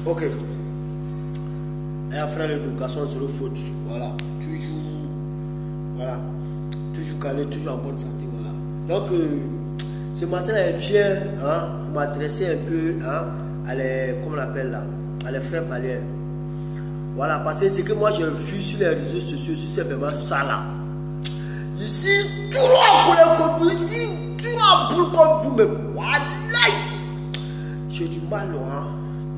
Ok. Et après l'éducation sur le foot. Voilà. Toujours. Voilà. Toujours calé, toujours en bonne santé. Voilà. Donc, ce matin, elle vient pour m'adresser un peu à les, comment on appelle là, à les frères maliens. Voilà, parce que c'est que moi j'ai vu sur les réseaux sociaux, c'est vraiment ça là. Ici, tout le monde comme vous, ici, tout le monde comme vous, mais voilà. J'ai du mal,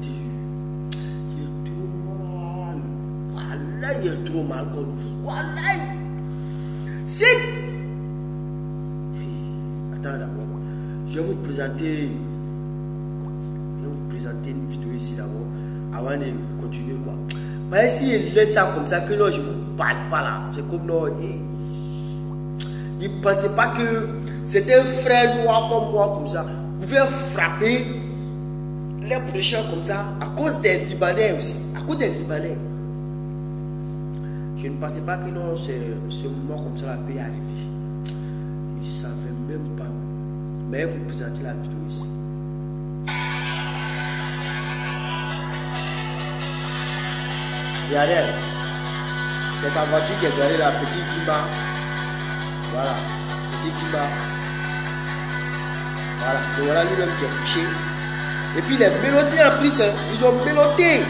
j'ai trop mal. Voilà, j'ai trop mal comme vous. Voilà. C'est. Attends d'abord. Je vais vous présenter une vidéo ici d'abord, avant de continuer quoi. Mais si il laisse ça comme ça, que non, je ne vous parle pas là. C'est comme non. Il ne pensait pas que c'était un frère noir comme moi, comme ça. Vous pouvez frapper les prochains comme ça, à cause des Libanais aussi. À cause des Libanais. Je ne pensais pas que non, ce moment comme ça peut arriver. Je ne savais même pas. Mais vous présentez la vidéo ici. Regardez, c'est sa voiture qui est garée là, petit Kimba. Voilà, petit Kimba. Voilà, et voilà lui-même qui est couché. Et puis les mélodés en plus, ils ont mélodé.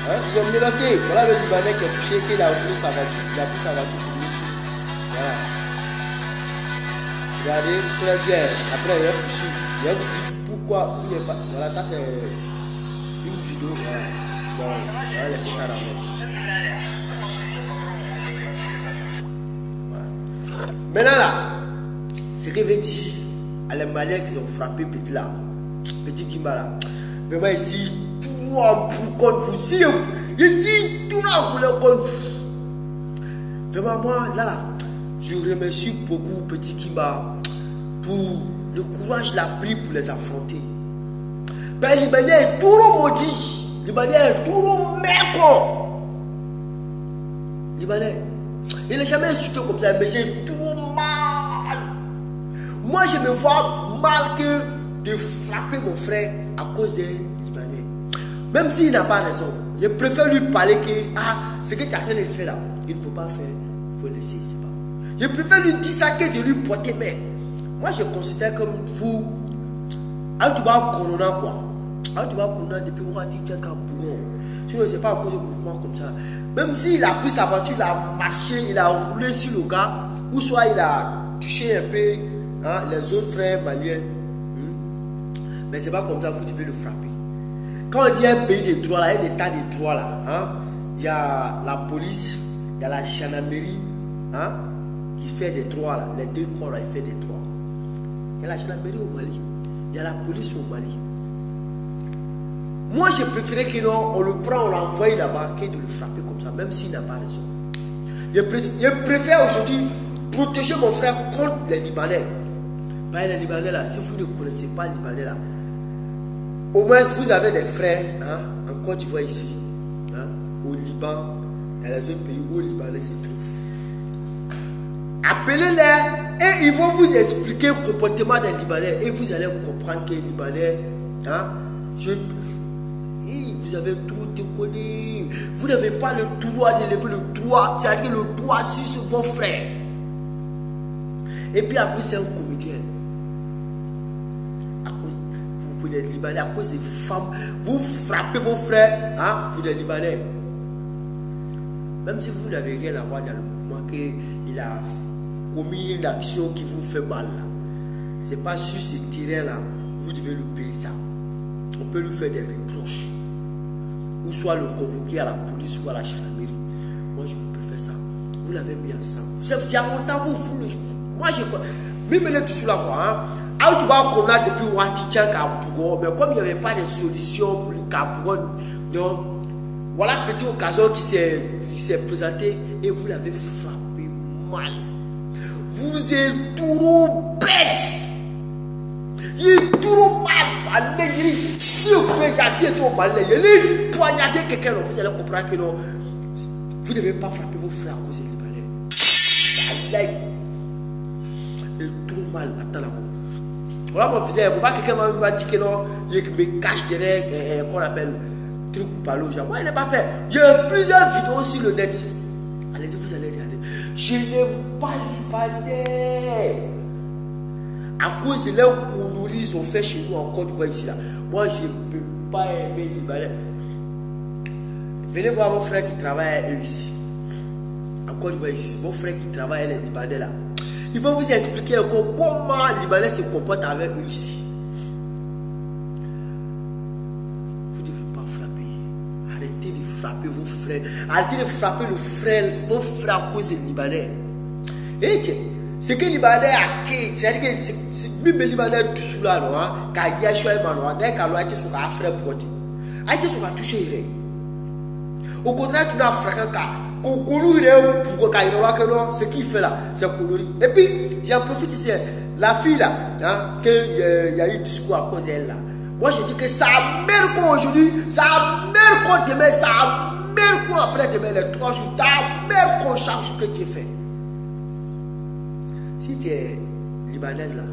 Ils ont mélodé. Voilà le Libanais qui est couché, qui a ouvert sa voiture. Il a pris sa voiture pour lui ici. Voilà. Regardez, très bien. Après, il va poursuivre. Il va vous dire pourquoi vous n'êtes pas. Voilà, ça c'est une vidéo. Voilà. Bon, on va laisser ça là. Voilà. Maintenant là, ce qu'il veut dire à les Maliens qui ont frappé petit là, petit Kimba là. Vraiment ici, tout en pour contre vous. Ici, tout en couleur contre vous. Vraiment moi, là, je remercie beaucoup petit Kimba pour le courage qu'il a pris pour les affronter. Ben, Libanais est tout maudit. Libanais est tout mécon. Libanais. Il n'est jamais insulté comme ça, mais j'ai tout mal. Moi, je me vois mal que de frapper mon frère à cause des Libanais. Même s'il n'a pas raison, je préfère lui parler que ce que tu es en train de faire là, il ne faut pas faire, il faut laisser, c'est pas. Je préfère lui dire ça que de lui porter main. Moi, je considère comme vous, tu vas corona quoi. Tu vas corona depuis qu'on va dire tiens qu'un bourreau. Sinon, c'est pas à cause de mouvement comme ça. Même s'il a pris sa voiture, il a marché, il a roulé sur le gars, ou soit il a touché un peu les autres frères maliens. Mais c'est pas comme ça que vous devez le frapper. Quand on dit un pays de droit, là, un état de droit, là, il y a la police, il y a la gendarmerie, qui fait des droits, là. Les deux corps, là, ils font des droits. Il y a la gendarmerie au Mali, il y a la police au Mali. Moi, je préférais que non, on le prend, on l'envoie là-bas, que de le frapper comme ça, même s'il n'a pas raison. Je préfère aujourd'hui protéger mon frère contre les Libanais. Ben, les Libanais là, si vous ne connaissez pas les Libanais là, au moins vous avez des frères en Côte d'Ivoire ici, au Liban, dans les autres pays où les Libanais se trouvent. Appelez-les et ils vont vous expliquer le comportement des Libanais et vous allez comprendre que les Libanais, vous avez tout déconné. Vous n'avez pas le droit d'élever le droit, c'est-à-dire le droit sur vos frères. Et puis après, c'est un comédien. Pour les Libanais, à cause des femmes, vous frappez vos frères pour les Libanais. Même si vous n'avez rien à voir dans le mouvement, qu'il a commis une action qui vous fait mal. Ce n'est pas sur ce terrain-là, vous devez le payer ça. On peut lui faire des reproches. Ou soit le convoquer à la police ou à la gendarmerie. Moi, je préfère ça. Vous l'avez mis ensemble. Il y a longtemps, moi, je même tout cela, quoi. Tu vas qu'on a depuis Ouattitia Kabougon, mais comme il n'y avait pas de solution pour le Kabougon, donc, voilà petite occasion qui s'est présentée et vous l'avez frappé mal. Vous êtes tout bête. Il est tout mal. Si vous pouvez gâter tout mal, il est poignardé quelqu'un, vous allez comprendre que non. Vous ne devez pas frapper vos frères à cause des Libanais. Il est trop mal. Attends là. Voilà mon fils, il ne faut pas que quelqu'un m'a dit que non, il me cache derrière, qu'on appelle, truc parler aux gens. Moi, il n'est pas peur. J'ai plusieurs vidéos sur le net. Allez-y, vous allez regarder. Je n'aime pas Libanais. À cause de leur conneries ils ont fait chez nous en Côte d'Ivoire ici là. Moi, je ne peux pas aimer Libanais. Venez voir vos frères qui travaillent ici. En Côte d'Ivoire ici. Vos frères qui travaillent les Libanais là. Ils vont vous expliquer comment les Libanais se comportent avec eux ici. Vous ne devez pas frapper. Arrêtez de frapper vos frères. Arrêtez de frapper vos frères à cause des Libanais. Et tiens, c'est que les Libanais a créé. C'est-à-dire que même les Libanais touchent là, non? Quand il y a choix, dès qu'on a été sur un frère pour dire. A été sur un touché. Au contraire, tu n'as frappé qu'à. Ce qu'il fait là, c'est coloris. Et puis, j'en profite ici, la fille là, hein, qu'il y a eu discours à cause d'elle là. Moi, je dis que ça mère quoi aujourd'hui, ça mère quoi demain, ça mère quoi après demain, les 3 jours, ta mère quoi chaque jour que tu fais. Si tu es libanaise là,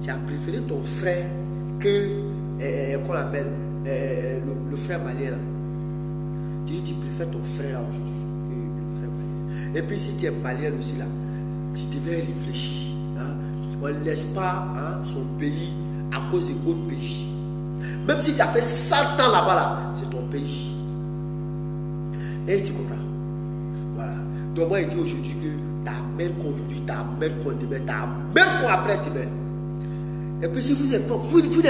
tu as préféré ton frère que, qu'on appelle, le frère malien là. Tu préfères ton frère là aujourd'hui. Et puis si tu es malien aussi là, tu devais réfléchir. Hein? On ne laisse pas hein, son pays à cause de votre pays. Même si tu as fait 100 ans là-bas, là, c'est ton pays. Et tu comprends? Voilà. Donc moi je dis aujourd'hui que ta mère qu'on aujourd'hui, ta mère qu'on demain, ta mère qu'on après demain. Et puis si vous n'êtes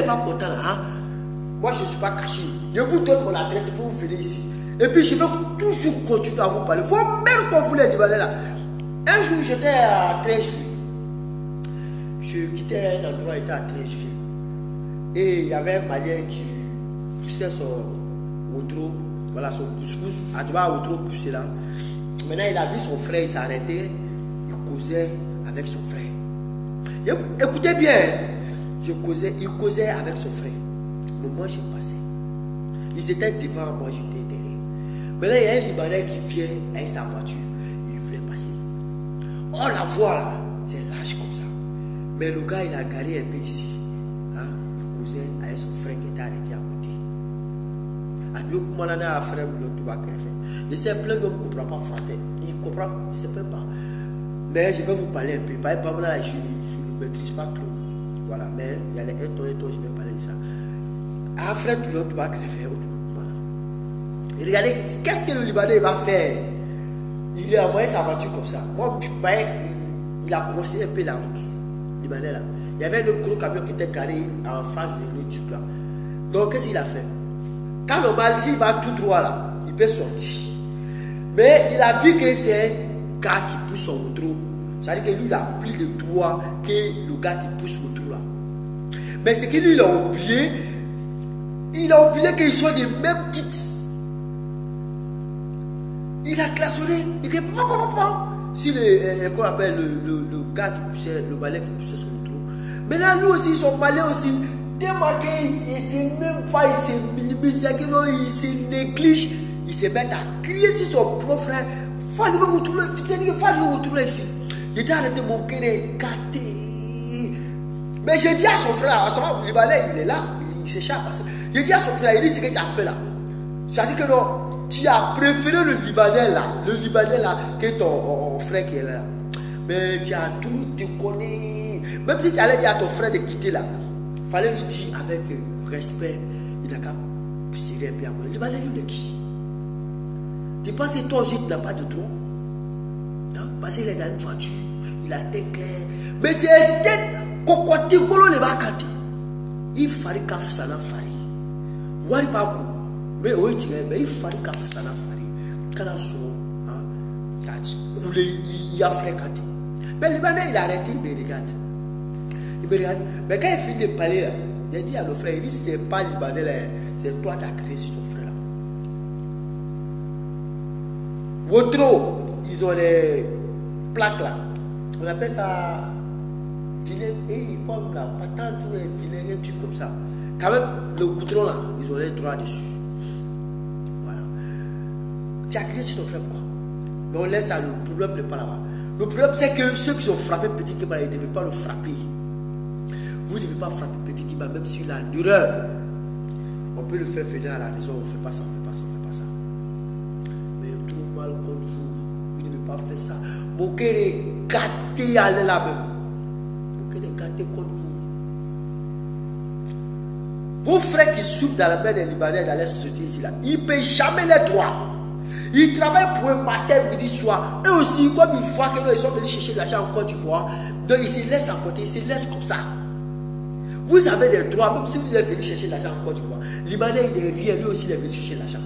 pas content là, hein? Moi je ne suis pas caché. Je vous donne mon adresse pour vous venir ici. Et puis je vais toujours continuer à vous parler. Faut même qu'on voulait Libanais là. Un jour j'étais à Trècheville. Je quittais un endroit, j'étais à Trècheville. Et il y avait un Malien qui poussait son outro, voilà son pousse-pousse. À tu vois, outro poussé là. Maintenant il a vu son frère, il s'est arrêté. Il causait avec son frère. Écoutez bien, il causait avec son frère. Mais moi j'ai passé. Ils étaient devant, moi j'étais derrière. Maintenant, il y a un Libanais qui vient avec sa voiture. Il voulait passer. Oh, la voie là, c'est lâche comme ça. Mais le gars, il a garé un peu ici. Hein? Il causait avec son frère qui était arrêté à côté. Je sais plein d'hommes ne comprennent pas français. Ils comprennent, je ne sais pas. Mais je vais vous parler un peu. Par exemple, là, je ne maîtrise pas trop. Voilà, mais il y a les un ton, je vais parler de ça. Un frère, tu vas faire autre. Et regardez, qu'est-ce que le Libanais va faire? Il a envoyé sa voiture comme ça. Moi, il a croisé un peu la route. Libanais là. Il y avait un gros camion qui était garé en face de l'autre là. Donc, qu'est-ce qu'il a fait? Quand normal, s'il va tout droit là, il peut sortir. Mais il a vu que c'est un gars qui pousse son trou. C'est-à-dire que lui, il a plus de droit que le gars qui pousse le trou là. Mais c'est que lui, il a oublié qu'ils soient des mêmes titres. Il a klaxonné. Il dit si qu'on appelle le gars qui poussait, le malin qui poussait sur le trou. Maintenant, lui aussi, son malin aussi, démarqué, il ne sait même pas, il se minimise, il se néglige, il se met à crier sur son propre frère. Faut aller vous trouver, tu sais, il faut aller vous trouver ici. Il était arrêté mon cœur gâté. Mais j'ai dit à son frère, à son Libanais, il est là, il s'échappe. J'ai dit à son frère, il dit ce que tu as fait là. C'est-à-dire que non. Tu as préféré le Libanais là, que ton frère qui est là. Mais tu as tout déconné. Même si tu allais dire à ton frère de quitter là, il fallait lui dire avec respect, il n'a qu'à serrer un peu à moi. Le Libanais, il est qui? Tu penses que toi aussi tu n'as pas de droit? Non? Parce qu'il est dans une voiture, il a été clair. Mais c'est un cocoté bolo le bakati. Il fallait qu'à faire ça dans Fari. Wari pas quoi. Mais oui, mais il fallait qu'à faire ça dans Fari. Quand on sort, quand coulé, il a fréquenté. Mais le Libanais, il a arrêté, il me regarde. Il me regarde. Mais quand il finit de parler, là, il a dit à nos frères, il dit, c'est pas le Libanais, là, c'est toi qui as créé sur ton frère là. Wotro, ils ont des plaques là. On appelle ça vinaigre, comme la patate, vinaigre, un truc comme ça. Quand même, le goudron là, ils ont les droits dessus. Voilà. Tu as créé sur ton frère pourquoi? Mais on laisse ça, le problème n'est pas là-bas. Le problème c'est que ceux qui sont frappés petit, ils ne devaient pas le frapper. Vous ne devez pas frapper petit Guiba, même s'il a une erreur. On peut le faire venir à la maison, on ne fait pas ça, on ne fait pas ça, on ne fait pas ça. Mais tout mal contre vous, vous ne devez pas faire ça. Mon cœur est gâté à là-même. Mon cœur est gâté contre vous. Vos frères qui souffrent dans la mer des Libanais, dans la société ici, là, ils ne payent jamais les droits. Ils travaillent pour un matin, midi, soir. Eux aussi, comme ils voient qu'ils sont venus chercher de l'argent en Côte d'Ivoire, donc ils se laissent emporter, ils se laissent comme ça. Vous avez des droits, même si vous êtes venu chercher de l'argent en Côte d'Ivoire. Libanais, il n'est rien, lui aussi, il est venu chercher de l'argent.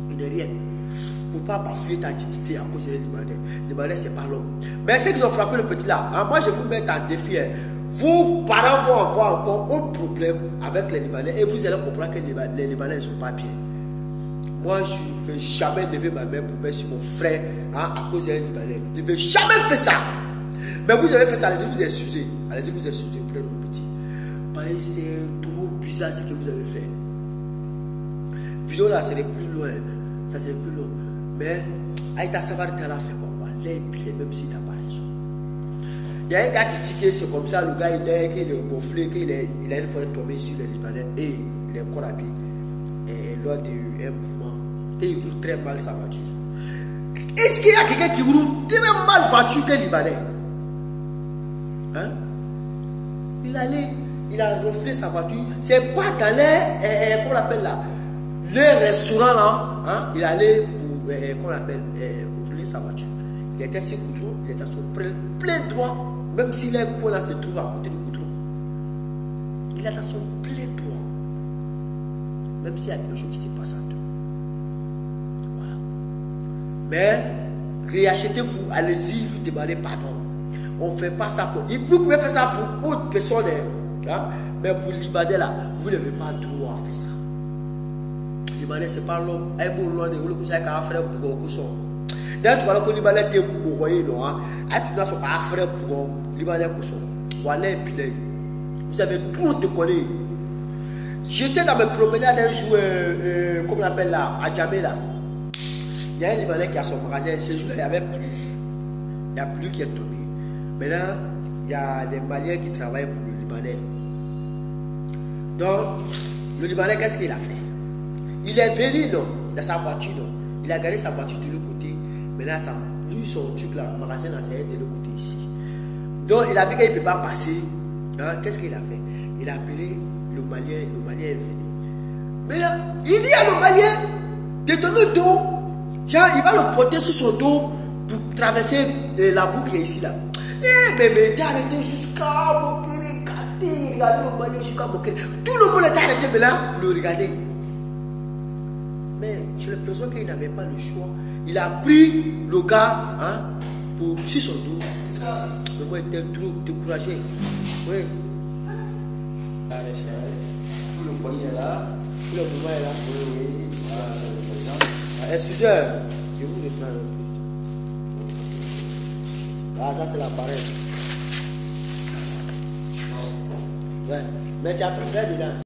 Il n'est rien. Il ne faut pas bafouer ta dignité à cause des Libanais. Libanais, c'est pas l'homme. Mais ceux qui ont frappé le petit là, hein, moi je vais vous mettre en défi. Hein. Vos parents vont avoir encore un problème avec les Libanais et vous allez comprendre que les Libanais ne sont pas bien. Moi, je ne vais jamais lever ma main pour mettre sur mon frère hein, à cause d'un Libanais. Je ne vais jamais faire ça. Mais vous avez fait ça, allez-y vous excusez. Allez-y vous excusez, vous prenez le petit. Parce que c'est trop bizarre ce que vous avez fait. Vidéo là, c'est plus loin. Ça, c'est plus long. Mais, Aïta Savarita l'a fait quoi? Même s'il n'a pas raison. Il y a un gars qui dit que c'est comme ça, le gars il est gonflé, qu'il a une fois tombé sur les Libanais et il est encore habillé. Et lors d'un mouvement, et il roule très mal sa voiture. Est-ce qu'il y a quelqu'un qui roule très mal voiture que Libanais? Hein? Il a ronflé sa voiture. C'est pas dans les, comment on appelle là, les restaurants là, hein? Il allait pour, comment on appelle, rouler sa voiture. Il était sur le goudron, il était à son plein droit. Même si les coins là se trouvent à côté du goudron. Il est dans son plein droit. Même s'il y a quelque chose qui se passe entre eux. Voilà. Mais, réachetez-vous, allez-y, vous demandez pardon. On ne fait pas ça pour... Vous pouvez faire ça pour autre personne. Hein? Mais pour le Libanais là, vous n'avez pas droit à faire ça. Le Libanais, c'est pas l'homme. Un mot loin de vous, vous avez qu'à faire pour beaucoup de d'ailleurs, tu vois que le Libanais est pour voyer, non? Tu n'as pas frère pour le Libanais. Voilà, vous avez trop de connaître. J'étais dans mes promenades un jour, comment on appelle là, à Djamé là. Il y a un Libanais qui a son magasin. Ce jour-là, il n'y avait plus. Il n'y a plus qui est tombé. Maintenant, il y a des Maliens qui travaillent pour le Libanais. Donc, le Libanais, qu'est-ce qu'il a fait? Il est venu, non, dans sa voiture, non. Il a gardé sa voiture de l'autre côté. Maintenant, lui, son truc là, le magasin là, c'est de l'autre côté ici. Donc, il a vu qu'il ne peut pas passer. Hein? Qu'est-ce qu'il a fait? Il a appelé le Malien est venu. Maintenant, il dit à le Malien de donner le dos. Tiens, il va le porter sur son dos pour traverser la boucle ici là. Mais t'es arrêté jusqu'à Mokere, regardez le Malien jusqu'à Mokere. Tout le monde est arrêté maintenant pour le regarder. Mais j'ai l'impression qu'il n'avait pas le choix. Il a pris le gars hein, pour sur son dos. Le gars était trop découragé. Oui. Tout le poignet est là. Tout le mouvement est là. Oui. Excusez, je vous reprends un peu. Ah, ça c'est l'appareil. Ouais. Mais tu as ton frère dedans.